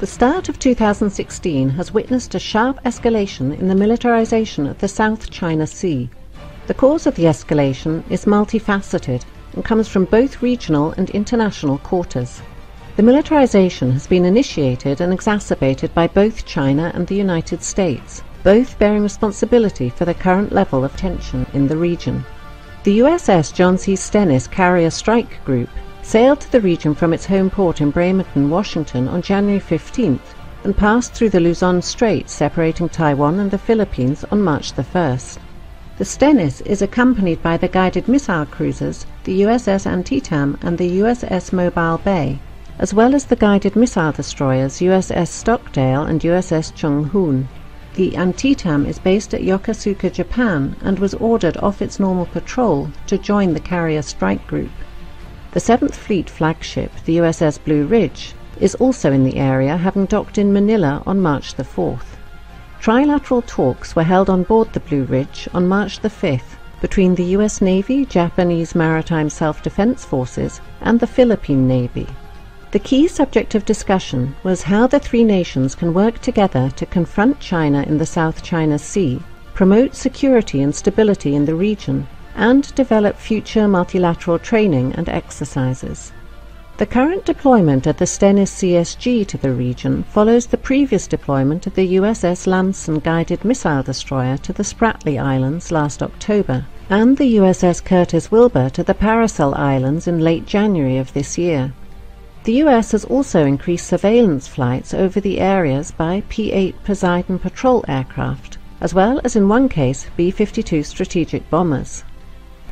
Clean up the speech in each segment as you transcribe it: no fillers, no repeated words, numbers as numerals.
The start of 2016 has witnessed a sharp escalation in the militarization of the South China Sea. The cause of the escalation is multifaceted and comes from both regional and international quarters. The militarization has been initiated and exacerbated by both China and the United States, both bearing responsibility for the current level of tension in the region. The USS John C. Stennis Carrier Strike Group sailed to the region from its home port in Bremerton, Washington on January 15th and passed through the Luzon Strait separating Taiwan and the Philippines on March the 1st. The Stennis is accompanied by the guided missile cruisers, the USS Antietam and the USS Mobile Bay, as well as the guided missile destroyers USS Stockdale and USS Chung Hoon. The Antietam is based at Yokosuka, Japan, and was ordered off its normal patrol to join the Carrier Strike Group. The 7th Fleet flagship, the USS Blue Ridge, is also in the area, having docked in Manila on March the 4th. Trilateral talks were held on board the Blue Ridge on March the 5th between the US Navy, Japanese Maritime Self-Defense Forces, and the Philippine Navy. The key subject of discussion was how the three nations can work together to confront China in the South China Sea, promote security and stability in the region, and develop future multilateral training and exercises. The current deployment of the Stennis CSG to the region follows the previous deployment of the USS Lamson guided missile destroyer to the Spratly Islands last October, and the USS Curtis Wilbur to the Paracel Islands in late January of this year. The US has also increased surveillance flights over the areas by P-8 Poseidon patrol aircraft, as well as in one case B-52 strategic bombers.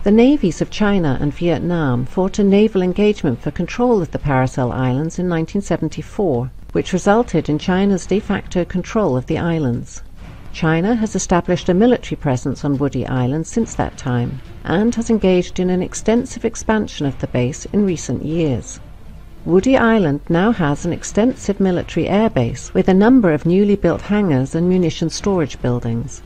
The navies of China and Vietnam fought a naval engagement for control of the Paracel Islands in 1974, which resulted in China's de facto control of the islands. China has established a military presence on Woody Island since that time, and has engaged in an extensive expansion of the base in recent years. Woody Island now has an extensive military airbase with a number of newly built hangars and munition storage buildings.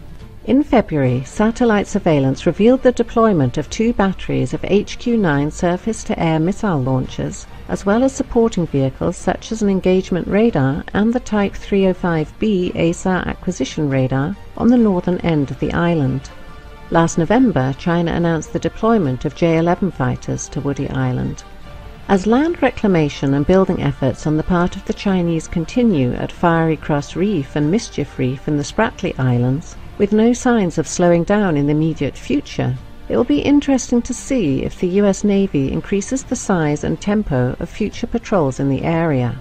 In February, satellite surveillance revealed the deployment of 2 batteries of HQ-9 surface-to-air missile launchers, as well as supporting vehicles such as an engagement radar and the Type 305B ASAR acquisition radar on the northern end of the island. Last November, China announced the deployment of J-11 fighters to Woody Island. As land reclamation and building efforts on the part of the Chinese continue at Fiery Cross Reef and Mischief Reef in the Spratly Islands, with no signs of slowing down in the immediate future, it will be interesting to see if the US Navy increases the size and tempo of future patrols in the area.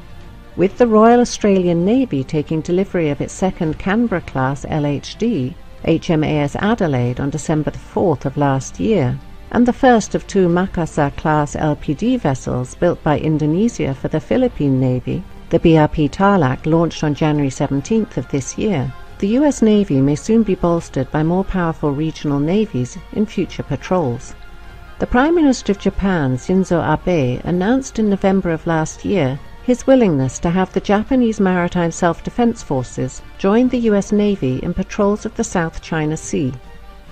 With the Royal Australian Navy taking delivery of its second Canberra-class LHD, HMAS Adelaide, on December the 4th of last year, and the first of 2 Makassar-class LPD vessels built by Indonesia for the Philippine Navy, the BRP Tarlac, launched on January 17th of this year, the US Navy may soon be bolstered by more powerful regional navies in future patrols. The Prime Minister of Japan, Shinzo Abe, announced in November of last year his willingness to have the Japanese Maritime Self-Defense Forces join the US Navy in patrols of the South China Sea.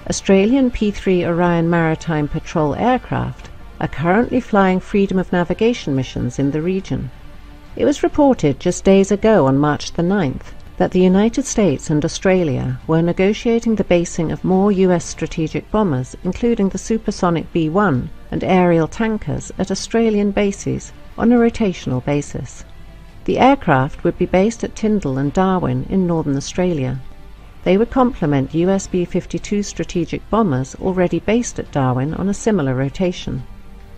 Australian P-3 Orion Maritime Patrol aircraft are currently flying freedom of navigation missions in the region. It was reported just days ago on March the 9th that the United States and Australia were negotiating the basing of more US strategic bombers, including the supersonic B-1 and aerial tankers, at Australian bases on a rotational basis. The aircraft would be based at Tyndall and Darwin in northern Australia. They would complement US B-52 strategic bombers already based at Darwin on a similar rotation.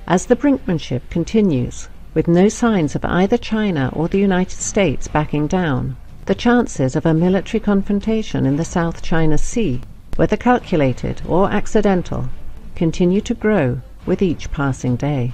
As the brinkmanship continues, with no signs of either China or the United States backing down, the chances of a military confrontation in the South China Sea, whether calculated or accidental, continue to grow with each passing day.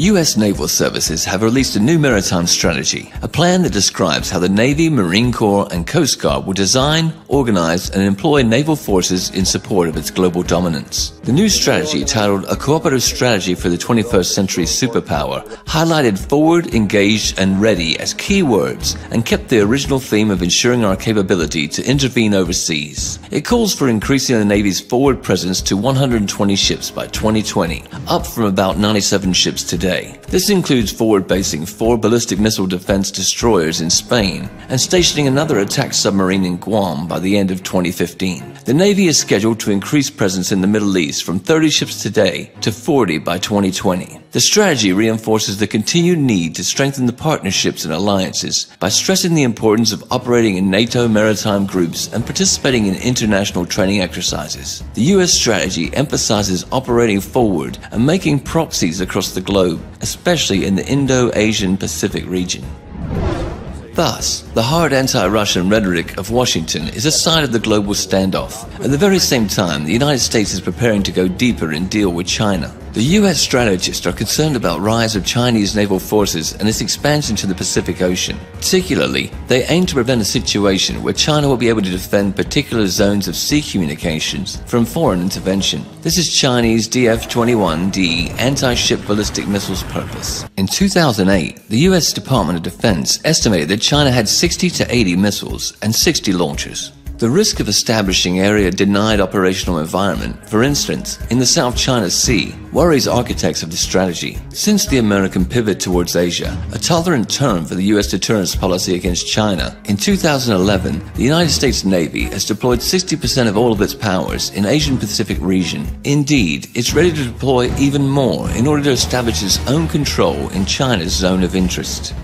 U.S. naval services have released a new maritime strategy, a plan that describes how the Navy, Marine Corps, and Coast Guard will design, organize, and employ naval forces in support of its global dominance. The new strategy, titled A Cooperative Strategy for the 21st Century Superpower, highlighted forward, engaged, and ready as key words and kept the original theme of ensuring our capability to intervene overseas. It calls for increasing the Navy's forward presence to 120 ships by 2020, up from about 97 ships today. This includes forward-basing 4 ballistic missile defense destroyers in Spain and stationing another attack submarine in Guam by the end of 2015. The Navy is scheduled to increase presence in the Middle East from 30 ships today to 40 by 2020. The strategy reinforces the continued need to strengthen the partnerships and alliances by stressing the importance of operating in NATO maritime groups and participating in international training exercises. The U.S. strategy emphasizes operating forward and making proxies across the globe, especially in the Indo-Asian Pacific region. Thus, the hard anti-Russian rhetoric of Washington is a sign of the global standoff. At the very same time, the United States is preparing to go deeper and deal with China. The U.S. strategists are concerned about the rise of Chinese naval forces and its expansion to the Pacific Ocean. Particularly, they aim to prevent a situation where China will be able to defend particular zones of sea communications from foreign intervention. This is Chinese DF-21D anti-ship ballistic missiles purpose. In 2008, the U.S. Department of Defense estimated that China had 60 to 80 missiles and 60 launchers. The risk of establishing area-denied operational environment, for instance, in the South China Sea, worries architects of the strategy. Since the American pivot towards Asia, a tolerant term for the U.S. deterrence policy against China, in 2011, the United States Navy has deployed 60% of all of its powers in Asian-Pacific region. Indeed, it's ready to deploy even more in order to establish its own control in China's zone of interest.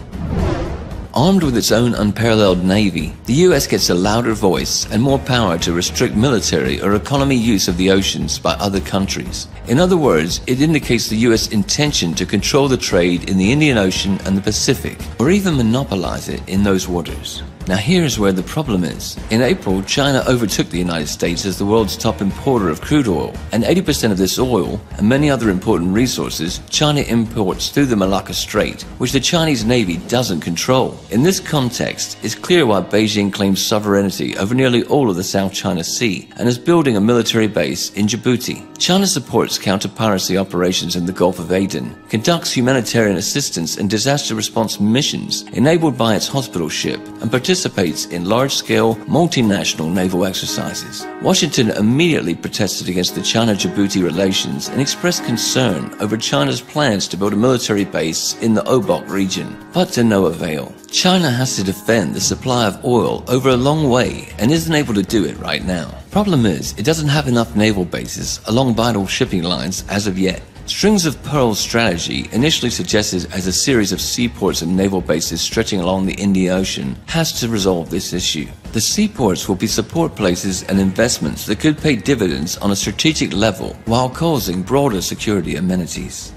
Armed with its own unparalleled navy, the U.S. gets a louder voice and more power to restrict military or economy use of the oceans by other countries. In other words, it indicates the U.S. intention to control the trade in the Indian Ocean and the Pacific, or even monopolize it in those waters. Now here's where the problem is. In April, China overtook the United States as the world's top importer of crude oil, and 80% of this oil, and many other important resources, China imports through the Malacca Strait, which the Chinese Navy doesn't control. In this context, it's clear why Beijing claims sovereignty over nearly all of the South China Sea, and is building a military base in Djibouti. China supports counter-piracy operations in the Gulf of Aden, conducts humanitarian assistance and disaster response missions enabled by its hospital ship, and participates in large-scale, multinational naval exercises. Washington immediately protested against the China-Djibouti relations and expressed concern over China's plans to build a military base in the Obok region, but to no avail. China has to defend the supply of oil over a long way and isn't able to do it right now. Problem is, it doesn't have enough naval bases along vital shipping lines as of yet. Strings of Pearls strategy, initially suggested as a series of seaports and naval bases stretching along the Indian Ocean, has to resolve this issue. The seaports will be support places and investments that could pay dividends on a strategic level while causing broader security amenities.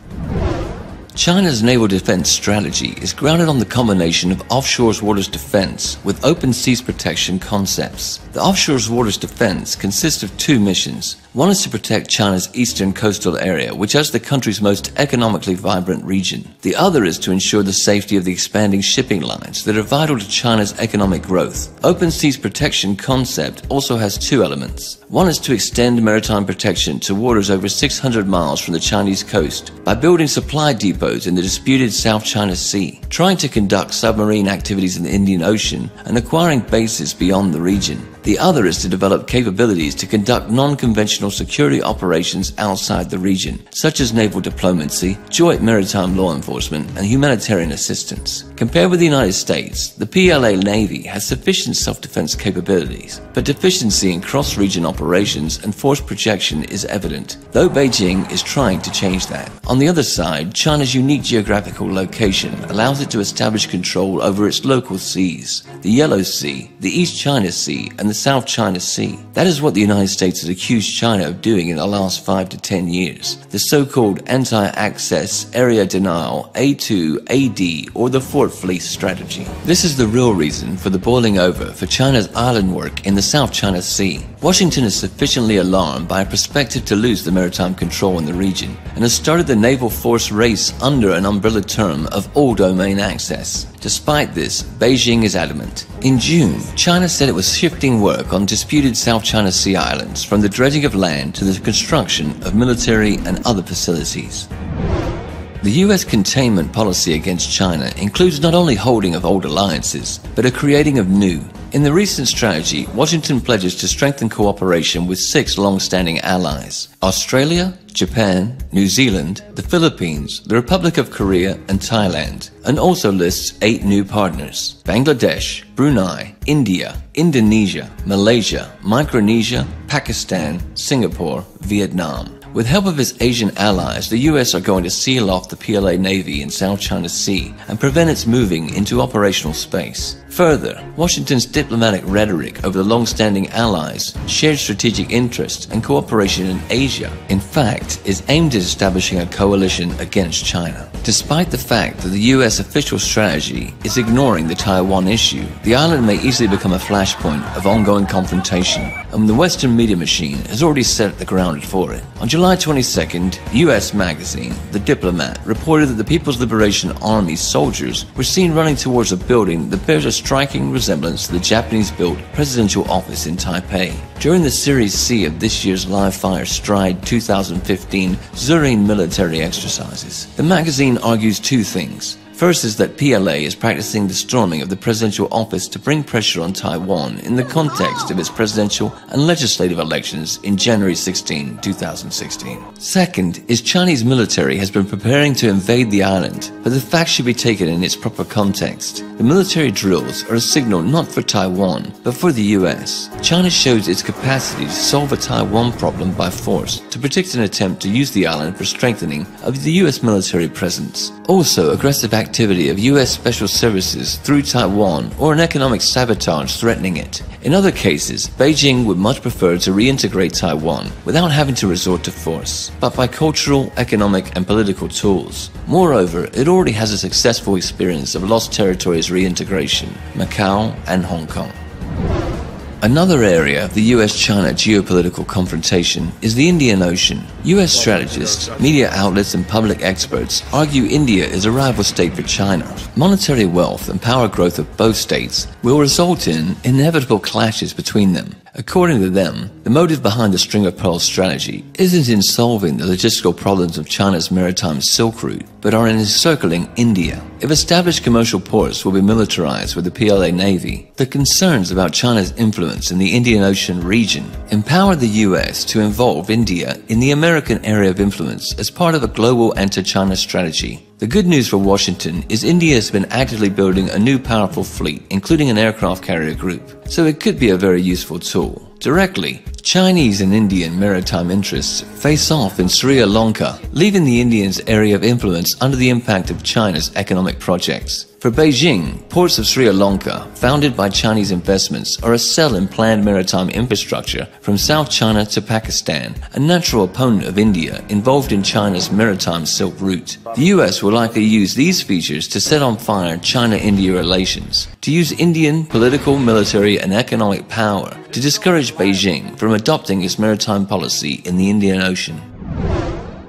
China's naval defense strategy is grounded on the combination of offshore waters defense with open seas protection concepts. The offshore waters defense consists of 2 missions. One is to protect China's eastern coastal area, which is the country's most economically vibrant region. The other is to ensure the safety of the expanding shipping lines that are vital to China's economic growth. Open seas protection concept also has 2 elements. One is to extend maritime protection to waters over 600 miles from the Chinese coast by building supply depots in the disputed South China Sea, trying to conduct submarine activities in the Indian Ocean, and acquiring bases beyond the region. The other is to develop capabilities to conduct non-conventional security operations outside the region, such as naval diplomacy, joint maritime law enforcement, and humanitarian assistance. Compared with the United States, the PLA Navy has sufficient self-defense capabilities, but deficiency in cross-region operations and force projection is evident, though Beijing is trying to change that. On the other side, China's unique geographical location allows it to establish control over its local seas, the Yellow Sea, the East China Sea, and the South China Sea. That is what the United States has accused China of doing in the last 5 to 10 years. The so-called anti-access area denial A2, AD, or the 4 short fleece strategy. This is the real reason for the boiling over for China's island work in the South China Sea. Washington is sufficiently alarmed by a perspective to lose the maritime control in the region and has started the naval force race under an umbrella term of all domain access. Despite this, Beijing is adamant. In June, China said it was shifting work on disputed South China Sea islands from the dredging of land to the construction of military and other facilities. The U.S. containment policy against China includes not only holding of old alliances, but a creating of new. In the recent strategy, Washington pledges to strengthen cooperation with 6 long-standing allies: Australia, Japan, New Zealand, the Philippines, the Republic of Korea, and Thailand, and also lists 8 new partners: Bangladesh, Brunei, India, Indonesia, Malaysia, Micronesia, Pakistan, Singapore, Vietnam. With help of its Asian allies, the US are going to seal off the PLA Navy in South China Sea and prevent its moving into operational space. Further, Washington's diplomatic rhetoric over the long-standing allies, shared strategic interests, and cooperation in Asia, in fact, is aimed at establishing a coalition against China. Despite the fact that the US official strategy is ignoring the Taiwan issue, the island may easily become a flashpoint of ongoing confrontation, and the Western media machine has already set the ground for it. On July 22nd, US magazine, The Diplomat, reported that the People's Liberation Army soldiers were seen running towards a building that bears a striking resemblance to the Japanese-built presidential office in Taipei. During the Series C of this year's live-fire Stride 2015 Zurine military exercises, the magazine argues 2 things. First is that PLA is practicing the storming of the presidential office to bring pressure on Taiwan in the context of its presidential and legislative elections in January 16, 2016. Second is Chinese military has been preparing to invade the island, but the fact should be taken in its proper context. The military drills are a signal not for Taiwan, but for the US. China shows its capacity to solve a Taiwan problem by force, to predict an attempt to use the island for strengthening of the US military presence. Also, aggressive activity of US Special Services through Taiwan, or an economic sabotage threatening it. In other cases, Beijing would much prefer to reintegrate Taiwan without having to resort to force, but by cultural, economic, and political tools. Moreover, it already has a successful experience of lost territories reintegration, Macau and Hong Kong. Another area of the US-China geopolitical confrontation is the Indian Ocean. US strategists, media outlets and public experts argue India is a rival state for China. Monetary wealth and power growth of both states will result in inevitable clashes between them. According to them, the motive behind the string of pearls strategy isn't in solving the logistical problems of China's maritime Silk Route, but are in encircling India. If established commercial ports will be militarized with the PLA Navy, the concerns about China's influence in the Indian Ocean region empower the US to involve India in the American area of influence as part of a global anti-China strategy. The good news for Washington is India has been actively building a new powerful fleet, including an aircraft carrier group, so it could be a very useful tool. Directly, Chinese and Indian maritime interests face off in Sri Lanka, leaving the Indians' area of influence under the impact of China's economic projects. For Beijing, ports of Sri Lanka, founded by Chinese investments, are a cell in planned maritime infrastructure from South China to Pakistan, a natural opponent of India involved in China's maritime Silk Route. The US will likely use these features to set on fire China-India relations, to use Indian political, military, and economic power to discourage Beijing from adopting its maritime policy in the Indian Ocean.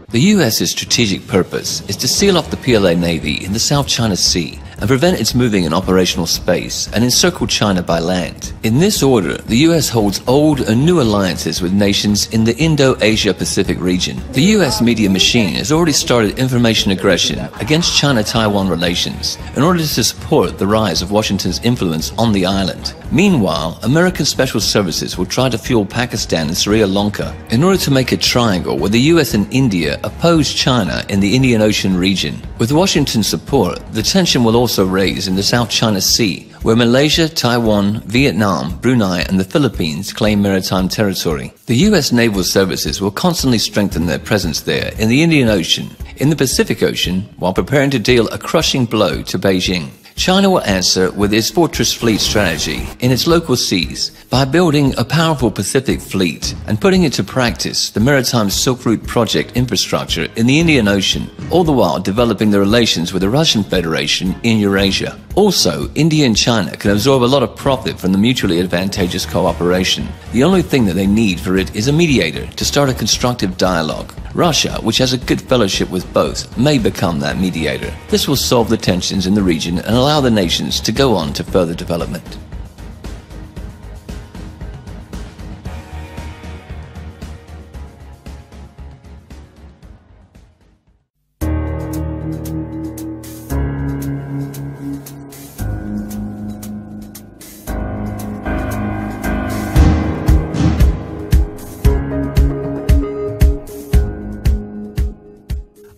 The US's strategic purpose is to seal off the PLA Navy in the South China Sea and prevent its moving in operational space and encircle China by land. In this order, the US holds old and new alliances with nations in the Indo-Asia-Pacific region. The US media machine has already started information aggression against China-Taiwan relations in order to support the rise of Washington's influence on the island. Meanwhile, American Special Services will try to fuel Pakistan and Sri Lanka in order to make a triangle where the US and India oppose China in the Indian Ocean region. With Washington's support, the tension will also raise in the South China Sea, where Malaysia, Taiwan, Vietnam, Brunei, and the Philippines claim maritime territory. The US naval services will constantly strengthen their presence there in the Indian Ocean, in the Pacific Ocean, while preparing to deal a crushing blow to Beijing. China will answer with its fortress fleet strategy in its local seas by building a powerful Pacific fleet and putting into practice the Maritime Silk Route project infrastructure in the Indian Ocean, all the while developing the relations with the Russian Federation in Eurasia. Also, India and China can absorb a lot of profit from the mutually advantageous cooperation. The only thing that they need for it is a mediator to start a constructive dialogue. Russia, which has a good fellowship with both, may become that mediator. This will solve the tensions in the region and allow the nations to go on to further development.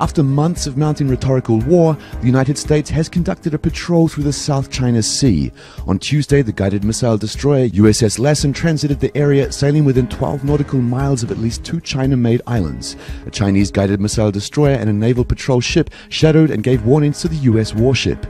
After months of mounting rhetorical war, the United States has conducted a patrol through the South China Sea. On Tuesday, the guided missile destroyer USS Lassen transited the area, sailing within 12 nautical miles of at least 2 China-made islands. A Chinese guided missile destroyer and a naval patrol ship shadowed and gave warnings to the US warship.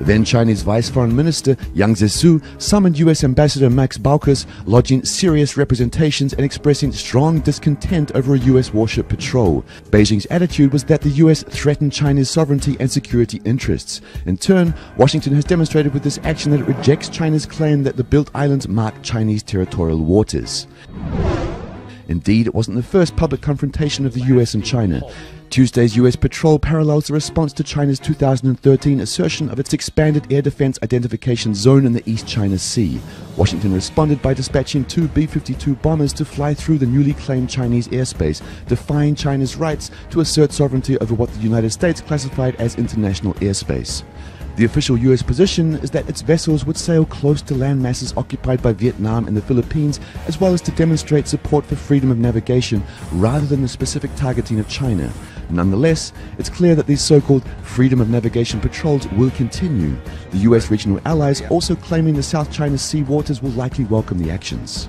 Then Chinese Vice Foreign Minister Yang Zhesu summoned US Ambassador Max Baucus, lodging serious representations and expressing strong discontent over a US warship patrol. Beijing's attitude was that the US threatened China's sovereignty and security interests. In turn, Washington has demonstrated with this action that it rejects China's claim that the built islands mark Chinese territorial waters. Indeed, it wasn't the first public confrontation of the US and China. Tuesday's US patrol parallels the response to China's 2013 assertion of its expanded air defense identification zone in the East China Sea. Washington responded by dispatching 2 B-52 bombers to fly through the newly claimed Chinese airspace, defying China's rights to assert sovereignty over what the United States classified as international airspace. The official US position is that its vessels would sail close to land masses occupied by Vietnam and the Philippines, as well as to demonstrate support for freedom of navigation rather than the specific targeting of China. Nonetheless, it's clear that these so-called freedom of navigation patrols will continue. The US regional allies also claiming the South China Sea waters will likely welcome the actions.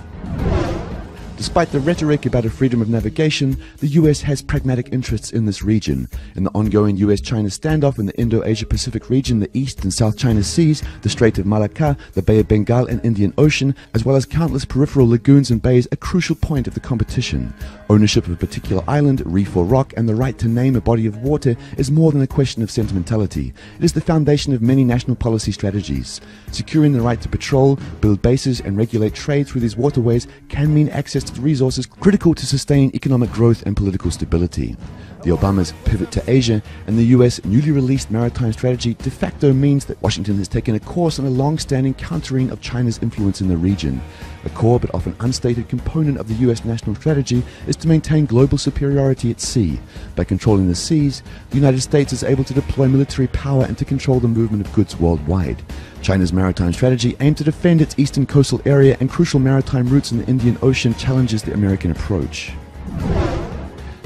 Despite the rhetoric about a freedom of navigation, the US has pragmatic interests in this region. In the ongoing US-China standoff in the Indo-Asia-Pacific region, the East and South China Seas, the Strait of Malacca, the Bay of Bengal and Indian Ocean, as well as countless peripheral lagoons and bays, a crucial point of the competition. Ownership of a particular island, reef or rock, and the right to name a body of water is more than a question of sentimentality. It is the foundation of many national policy strategies. Securing the right to patrol, build bases and regulate trade through these waterways can mean access to the resources critical to sustain economic growth and political stability. The Obamas' pivot to Asia and the US newly released maritime strategy de facto means that Washington has taken a course on a long-standing countering of China's influence in the region. A core but often unstated component of the US national strategy is to maintain global superiority at sea. By controlling the seas, the United States is able to deploy military power and to control the movement of goods worldwide. China's maritime strategy aimed to defend its eastern coastal area and crucial maritime routes in the Indian Ocean challenges the American approach.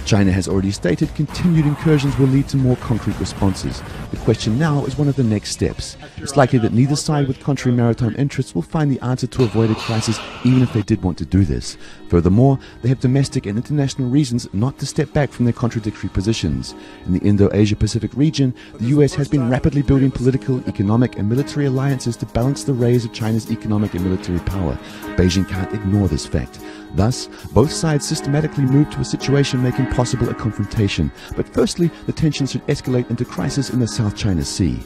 China has already stated continued incursions will lead to more concrete responses. The question now is one of the next steps. It's likely that neither side with contrary maritime interests will find the answer to avoid a crisis even if they did want to do this. Furthermore, they have domestic and international reasons not to step back from their contradictory positions. In the Indo-Asia-Pacific region, the US has been rapidly building political, economic and military alliances to balance the raise of China's economic and military power. Beijing can't ignore this fact. Thus, both sides systematically move to a situation making possible a confrontation. But firstly, the tensions should escalate into crisis in the South China Sea.